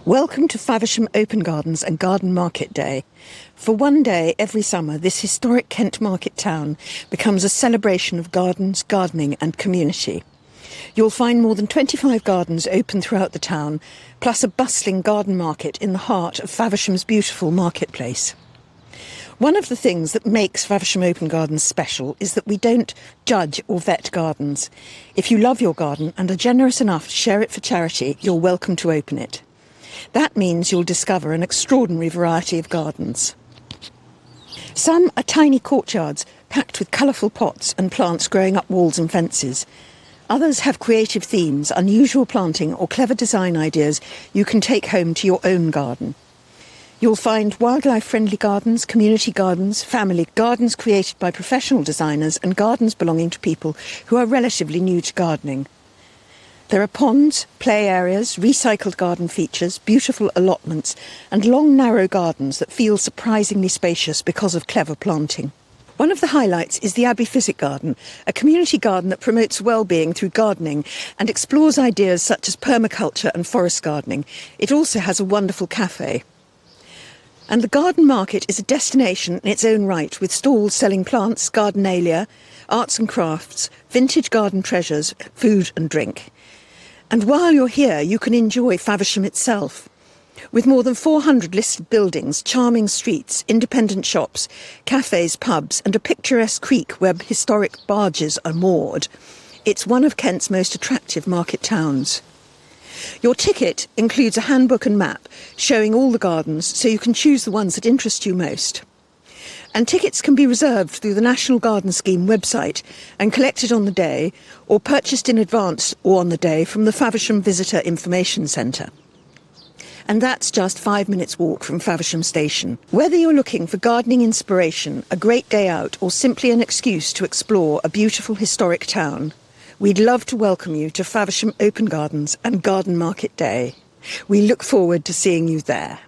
Welcome to Faversham Open Gardens and Garden Market Day. For one day every summer, this historic Kent market town becomes a celebration of gardens, gardening and community. You'll find more than 25 gardens open throughout the town, plus a bustling garden market in the heart of Faversham's beautiful marketplace. One of the things that makes Faversham Open Gardens special is that we don't judge or vet gardens. If you love your garden and are generous enough to share it for charity, you're welcome to open it. That means you'll discover an extraordinary variety of gardens. Some are tiny courtyards packed with colourful pots and plants growing up walls and fences. Others have creative themes, unusual planting or clever design ideas you can take home to your own garden. You'll find wildlife-friendly gardens, community gardens, family gardens created by professional designers and gardens belonging to people who are relatively new to gardening. There are ponds, play areas, recycled garden features, beautiful allotments and long narrow gardens that feel surprisingly spacious because of clever planting. One of the highlights is the Abbey Physic Garden, a community garden that promotes well-being through gardening and explores ideas such as permaculture and forest gardening. It also has a wonderful cafe. And the garden market is a destination in its own right, with stalls selling plants, gardenalia, arts and crafts, vintage garden treasures, food and drink. And while you're here, you can enjoy Faversham itself. With more than 400 listed buildings, charming streets, independent shops, cafes, pubs and a picturesque creek where historic barges are moored, it's one of Kent's most attractive market towns. Your ticket includes a handbook and map showing all the gardens, so you can choose the ones that interest you most. And tickets can be reserved through the National Garden Scheme website and collected on the day, or purchased in advance or on the day from the Faversham Visitor Information Centre. And that's just 5 minutes walk from Faversham Station. Whether you're looking for gardening inspiration, a great day out, or simply an excuse to explore a beautiful historic town, we'd love to welcome you to Faversham Open Gardens and Garden Market Day. We look forward to seeing you there.